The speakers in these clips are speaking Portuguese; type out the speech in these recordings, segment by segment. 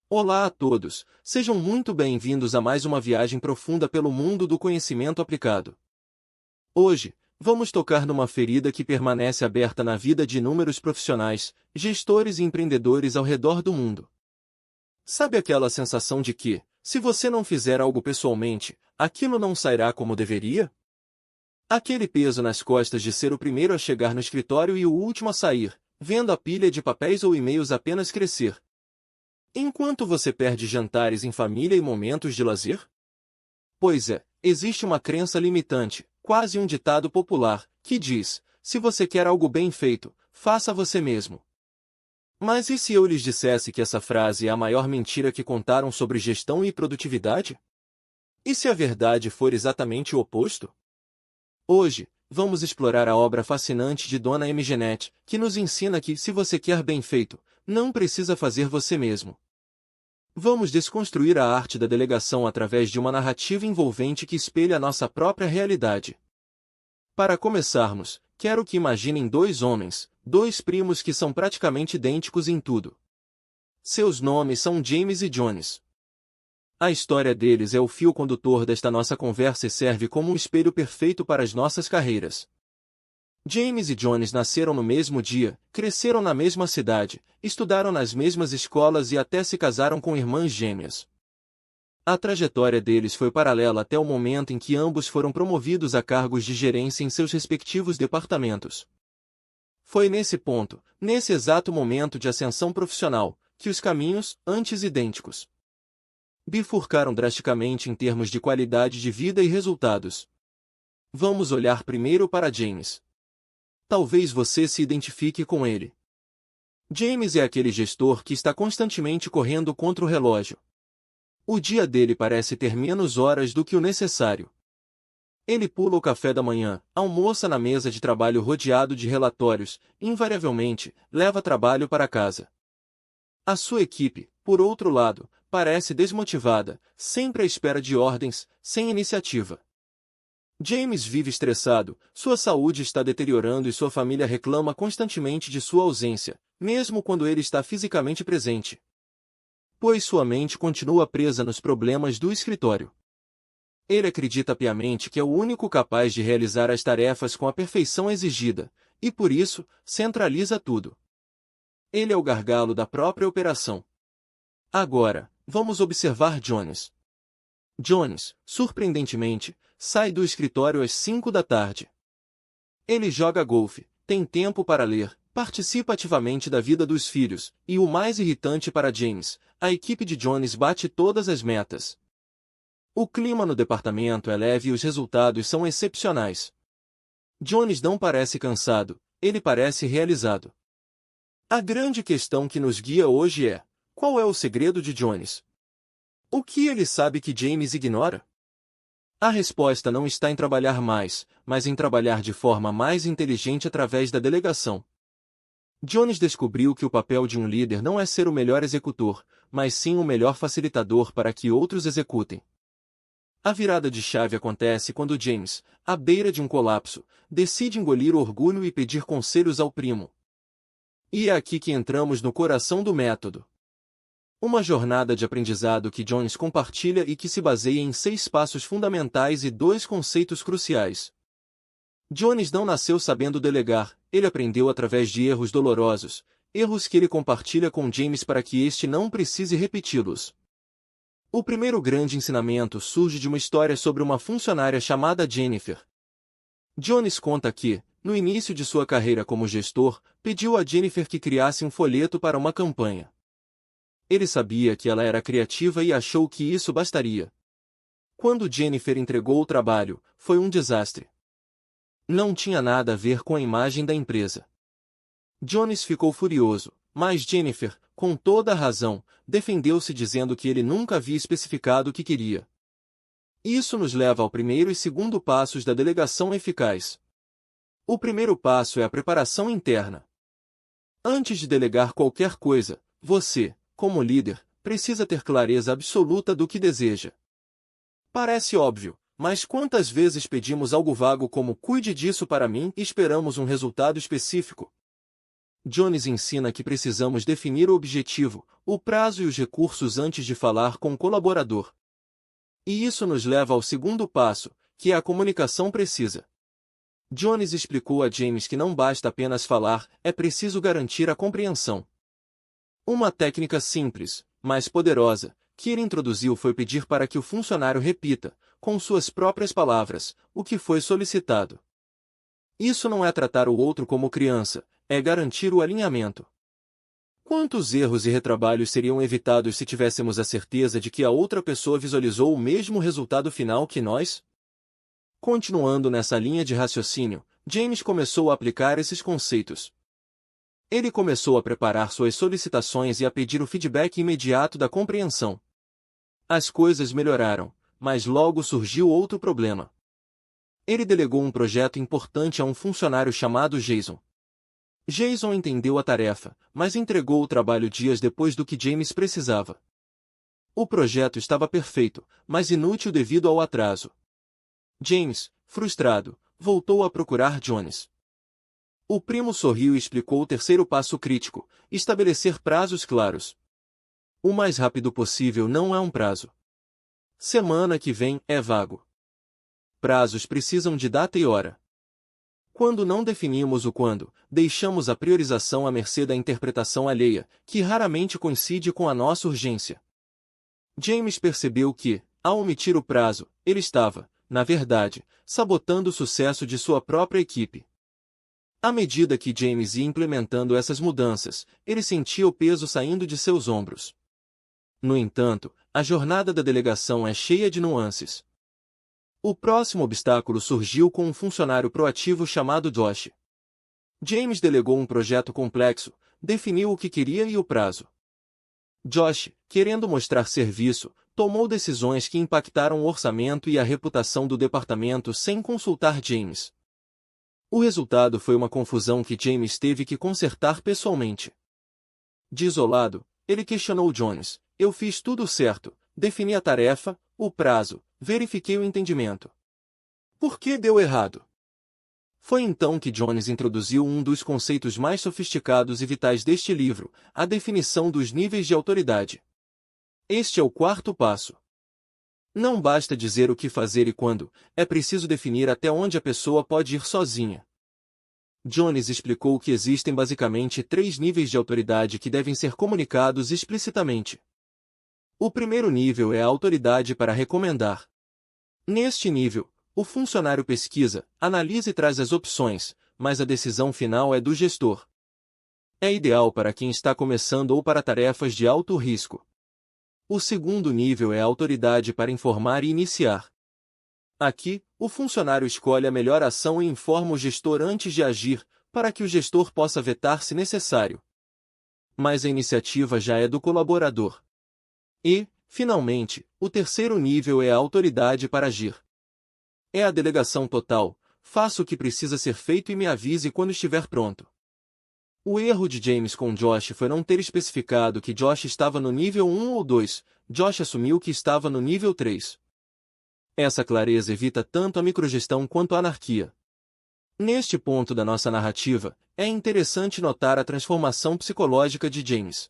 Olá a todos, sejam muito bem-vindos a mais uma viagem profunda pelo mundo do conhecimento aplicado. Hoje, vamos tocar numa ferida que permanece aberta na vida de inúmeros profissionais, gestores e empreendedores ao redor do mundo. Sabe aquela sensação de que, se você não fizer algo pessoalmente, aquilo não sairá como deveria? Aquele peso nas costas de ser o primeiro a chegar no escritório e o último a sair, vendo a pilha de papéis ou e-mails apenas crescer. Enquanto você perde jantares em família e momentos de lazer? Pois é, existe uma crença limitante, quase um ditado popular, que diz: se você quer algo bem feito, faça você mesmo. Mas e se eu lhes dissesse que essa frase é a maior mentira que contaram sobre gestão e produtividade? E se a verdade for exatamente o oposto? Hoje, vamos explorar a obra fascinante de Dona M. Genet, que nos ensina que, se você quer bem feito, não precisa fazer você mesmo. Vamos desconstruir a arte da delegação através de uma narrativa envolvente que espelha a nossa própria realidade. Para começarmos, quero que imaginem dois homens, dois primos que são praticamente idênticos em tudo. Seus nomes são James e Jones. A história deles é o fio condutor desta nossa conversa e serve como um espelho perfeito para as nossas carreiras. James e Jones nasceram no mesmo dia, cresceram na mesma cidade, estudaram nas mesmas escolas e até se casaram com irmãs gêmeas. A trajetória deles foi paralela até o momento em que ambos foram promovidos a cargos de gerência em seus respectivos departamentos. Foi nesse ponto, nesse exato momento de ascensão profissional, que os caminhos, antes idênticos, bifurcaram drasticamente em termos de qualidade de vida e resultados. Vamos olhar primeiro para James. Talvez você se identifique com ele. James é aquele gestor que está constantemente correndo contra o relógio. O dia dele parece ter menos horas do que o necessário. Ele pula o café da manhã, almoça na mesa de trabalho rodeado de relatórios, invariavelmente, leva trabalho para casa. A sua equipe, por outro lado, parece desmotivada, sempre à espera de ordens, sem iniciativa. James vive estressado, sua saúde está deteriorando e sua família reclama constantemente de sua ausência, mesmo quando ele está fisicamente presente. Pois sua mente continua presa nos problemas do escritório. Ele acredita piamente que é o único capaz de realizar as tarefas com a perfeição exigida, e por isso, centraliza tudo. Ele é o gargalo da própria operação. Agora, vamos observar Jones. Jones, surpreendentemente, sai do escritório às 5 da tarde. Ele joga golfe, tem tempo para ler, participa ativamente da vida dos filhos, e o mais irritante para James, a equipe de Jones bate todas as metas. O clima no departamento é leve e os resultados são excepcionais. Jones não parece cansado, ele parece realizado. A grande questão que nos guia hoje é: qual é o segredo de Jones? O que ele sabe que James ignora? A resposta não está em trabalhar mais, mas em trabalhar de forma mais inteligente através da delegação. Jones descobriu que o papel de um líder não é ser o melhor executor, mas sim o melhor facilitador para que outros executem. A virada de chave acontece quando James, à beira de um colapso, decide engolir o orgulho e pedir conselhos ao primo. E é aqui que entramos no coração do método. Uma jornada de aprendizado que Jones compartilha e que se baseia em 6 passos fundamentais e 2 conceitos cruciais. Jones não nasceu sabendo delegar, ele aprendeu através de erros dolorosos, erros que ele compartilha com James para que este não precise repeti-los. O primeiro grande ensinamento surge de uma história sobre uma funcionária chamada Jennifer. Jones conta que, no início de sua carreira como gestor, pediu a Jennifer que criasse um folheto para uma campanha. Ele sabia que ela era criativa e achou que isso bastaria. Quando Jennifer entregou o trabalho, foi um desastre. Não tinha nada a ver com a imagem da empresa. Jones ficou furioso, mas Jennifer, com toda a razão, defendeu-se dizendo que ele nunca havia especificado o que queria. Isso nos leva ao primeiro e segundo passos da delegação eficaz. O primeiro passo é a preparação interna. Antes de delegar qualquer coisa, você, como líder, precisa ter clareza absoluta do que deseja. Parece óbvio, mas quantas vezes pedimos algo vago como "cuide disso para mim" e esperamos um resultado específico? Jones ensina que precisamos definir o objetivo, o prazo e os recursos antes de falar com o colaborador. E isso nos leva ao segundo passo, que é a comunicação precisa. Jones explicou a James que não basta apenas falar, é preciso garantir a compreensão. Uma técnica simples, mas poderosa, que ele introduziu foi pedir para que o funcionário repita, com suas próprias palavras, o que foi solicitado. Isso não é tratar o outro como criança, é garantir o alinhamento. Quantos erros e retrabalhos seriam evitados se tivéssemos a certeza de que a outra pessoa visualizou o mesmo resultado final que nós? Continuando nessa linha de raciocínio, James começou a aplicar esses conceitos. Ele começou a preparar suas solicitações e a pedir o feedback imediato da compreensão. As coisas melhoraram, mas logo surgiu outro problema. Ele delegou um projeto importante a um funcionário chamado Jason. Jason entendeu a tarefa, mas entregou o trabalho dias depois do que James precisava. O projeto estava perfeito, mas inútil devido ao atraso. James, frustrado, voltou a procurar Jones. O primo sorriu e explicou o terceiro passo crítico: estabelecer prazos claros. O mais rápido possível não é um prazo. Semana que vem é vago. Prazos precisam de data e hora. Quando não definimos o quando, deixamos a priorização à mercê da interpretação alheia, que raramente coincide com a nossa urgência. James percebeu que, ao omitir o prazo, ele estava, na verdade, sabotando o sucesso de sua própria equipe. À medida que James ia implementando essas mudanças, ele sentia o peso saindo de seus ombros. No entanto, a jornada da delegação é cheia de nuances. O próximo obstáculo surgiu com um funcionário proativo chamado Josh. James delegou um projeto complexo, definiu o que queria e o prazo. Josh, querendo mostrar serviço, tomou decisões que impactaram o orçamento e a reputação do departamento sem consultar James. O resultado foi uma confusão que James teve que consertar pessoalmente. Desolado, ele questionou Jones: eu fiz tudo certo, defini a tarefa, o prazo, verifiquei o entendimento. Por que deu errado? Foi então que Jones introduziu um dos conceitos mais sofisticados e vitais deste livro, a definição dos níveis de autoridade. Este é o quarto passo. Não basta dizer o que fazer e quando, é preciso definir até onde a pessoa pode ir sozinha. Jones explicou que existem basicamente 3 níveis de autoridade que devem ser comunicados explicitamente. O primeiro nível é a autoridade para recomendar. Neste nível, o funcionário pesquisa, analisa e traz as opções, mas a decisão final é do gestor. É ideal para quem está começando ou para tarefas de alto risco. O segundo nível é a autoridade para informar e iniciar. Aqui, o funcionário escolhe a melhor ação e informa o gestor antes de agir, para que o gestor possa vetar se necessário. Mas a iniciativa já é do colaborador. E, finalmente, o terceiro nível é a autoridade para agir. É a delegação total: faça o que precisa ser feito e me avise quando estiver pronto. O erro de James com Josh foi não ter especificado que Josh estava no nível 1 ou 2, Josh assumiu que estava no nível 3. Essa clareza evita tanto a microgestão quanto a anarquia. Neste ponto da nossa narrativa, é interessante notar a transformação psicológica de James.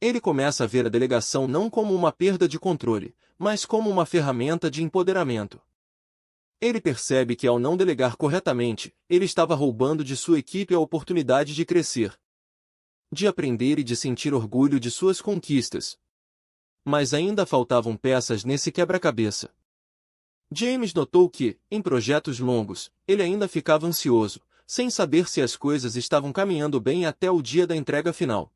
Ele começa a ver a delegação não como uma perda de controle, mas como uma ferramenta de empoderamento. Ele percebe que ao não delegar corretamente, ele estava roubando de sua equipe a oportunidade de crescer, de aprender e de sentir orgulho de suas conquistas. Mas ainda faltavam peças nesse quebra-cabeça. James notou que, em projetos longos, ele ainda ficava ansioso, sem saber se as coisas estavam caminhando bem até o dia da entrega final.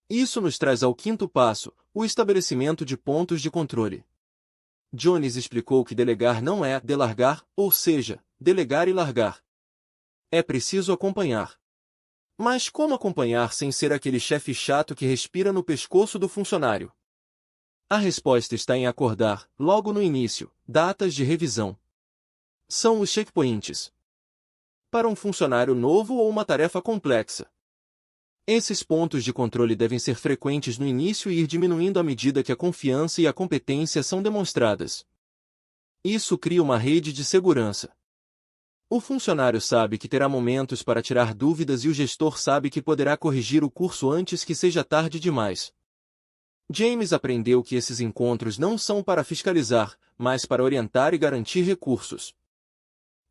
Isso nos traz ao quinto passo, o estabelecimento de pontos de controle. Jones explicou que delegar não é delargar, ou seja, delegar e largar. É preciso acompanhar. Mas como acompanhar sem ser aquele chefe chato que respira no pescoço do funcionário? A resposta está em acordar, logo no início, datas de revisão. São os checkpoints. Para um funcionário novo ou uma tarefa complexa. Esses pontos de controle devem ser frequentes no início e ir diminuindo à medida que a confiança e a competência são demonstradas. Isso cria uma rede de segurança. O funcionário sabe que terá momentos para tirar dúvidas e o gestor sabe que poderá corrigir o curso antes que seja tarde demais. James aprendeu que esses encontros não são para fiscalizar, mas para orientar e garantir recursos.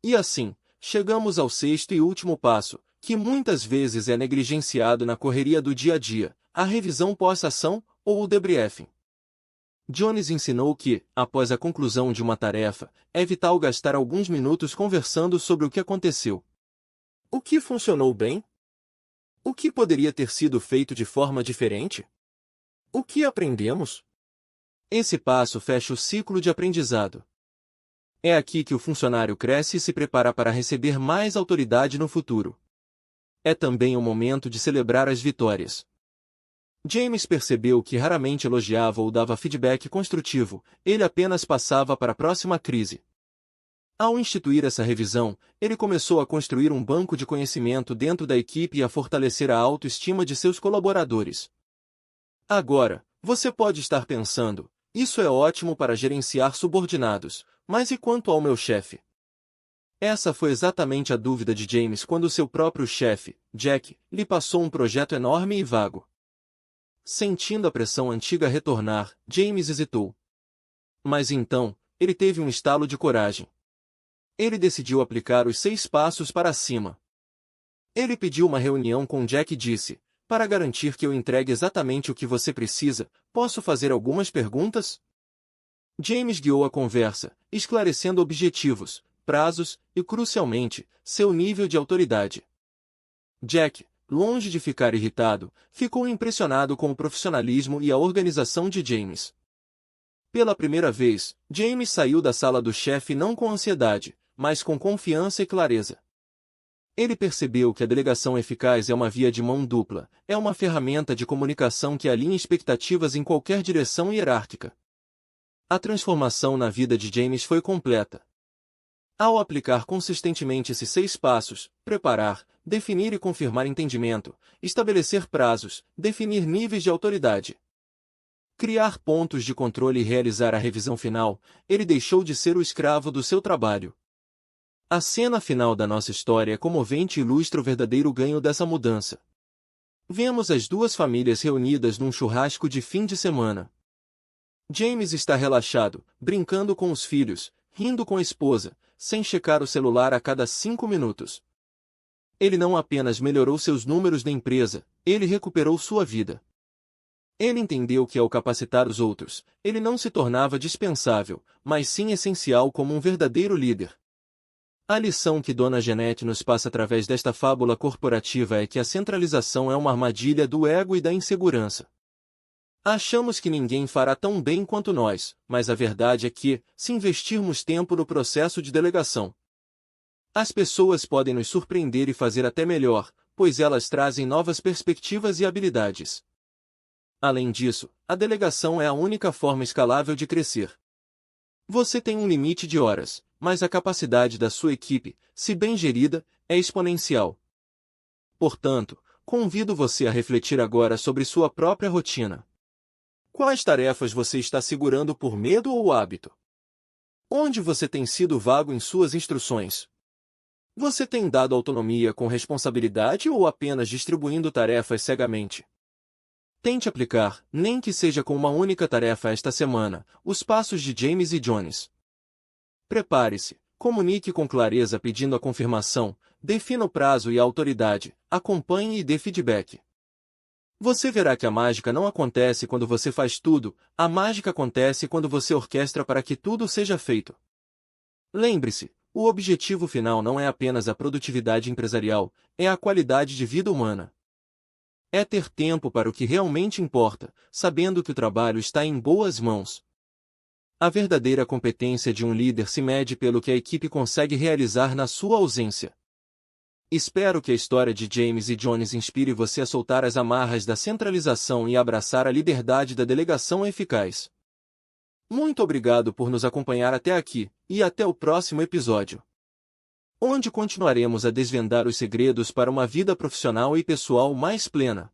E assim, chegamos ao sexto e último passo, que muitas vezes é negligenciado na correria do dia a dia, a revisão pós-ação, ou o debriefing. Jones ensinou que, após a conclusão de uma tarefa, é vital gastar alguns minutos conversando sobre o que aconteceu. O que funcionou bem? O que poderia ter sido feito de forma diferente? O que aprendemos? Esse passo fecha o ciclo de aprendizado. É aqui que o funcionário cresce e se prepara para receber mais autoridade no futuro. É também o momento de celebrar as vitórias. James percebeu que raramente elogiava ou dava feedback construtivo, ele apenas passava para a próxima crise. Ao instituir essa revisão, ele começou a construir um banco de conhecimento dentro da equipe e a fortalecer a autoestima de seus colaboradores. Agora, você pode estar pensando, isso é ótimo para gerenciar subordinados, mas e quanto ao meu chefe? Essa foi exatamente a dúvida de James quando seu próprio chefe, Jack, lhe passou um projeto enorme e vago. Sentindo a pressão antiga retornar, James hesitou. Mas então, ele teve um estalo de coragem. Ele decidiu aplicar os 6 passos para cima. Ele pediu uma reunião com Jack e disse, para garantir que eu entregue exatamente o que você precisa, posso fazer algumas perguntas? James guiou a conversa, esclarecendo objetivos, prazos e, crucialmente, seu nível de autoridade. Jack, longe de ficar irritado, ficou impressionado com o profissionalismo e a organização de James. Pela primeira vez, James saiu da sala do chefe não com ansiedade, mas com confiança e clareza. Ele percebeu que a delegação eficaz é uma via de mão dupla, é uma ferramenta de comunicação que alinha expectativas em qualquer direção hierárquica. A transformação na vida de James foi completa. Ao aplicar consistentemente esses 6 passos, preparar, definir e confirmar entendimento, estabelecer prazos, definir níveis de autoridade, criar pontos de controle e realizar a revisão final, ele deixou de ser o escravo do seu trabalho. A cena final da nossa história é comovente e ilustra o verdadeiro ganho dessa mudança. Vemos as duas famílias reunidas num churrasco de fim de semana. James está relaxado, brincando com os filhos, rindo com a esposa, sem checar o celular a cada 5 minutos. Ele não apenas melhorou seus números na empresa, ele recuperou sua vida. Ele entendeu que ao capacitar os outros, ele não se tornava dispensável, mas sim essencial como um verdadeiro líder. A lição que Dona Jeanette nos passa através desta fábula corporativa é que a centralização é uma armadilha do ego e da insegurança. Achamos que ninguém fará tão bem quanto nós, mas a verdade é que, se investirmos tempo no processo de delegação, as pessoas podem nos surpreender e fazer até melhor, pois elas trazem novas perspectivas e habilidades. Além disso, a delegação é a única forma escalável de crescer. Você tem um limite de horas, mas a capacidade da sua equipe, se bem gerida, é exponencial. Portanto, convido você a refletir agora sobre sua própria rotina. Quais tarefas você está segurando por medo ou hábito? Onde você tem sido vago em suas instruções? Você tem dado autonomia com responsabilidade ou apenas distribuindo tarefas cegamente? Tente aplicar, nem que seja com uma única tarefa esta semana, os passos de James e Jones. Prepare-se, comunique com clareza pedindo a confirmação, defina o prazo e a autoridade, acompanhe e dê feedback. Você verá que a mágica não acontece quando você faz tudo, a mágica acontece quando você orquestra para que tudo seja feito. Lembre-se, o objetivo final não é apenas a produtividade empresarial, é a qualidade de vida humana. É ter tempo para o que realmente importa, sabendo que o trabalho está em boas mãos. A verdadeira competência de um líder se mede pelo que a equipe consegue realizar na sua ausência. Espero que a história de James e Jones inspire você a soltar as amarras da centralização e abraçar a liberdade da delegação eficaz. Muito obrigado por nos acompanhar até aqui, e até o próximo episódio, onde continuaremos a desvendar os segredos para uma vida profissional e pessoal mais plena.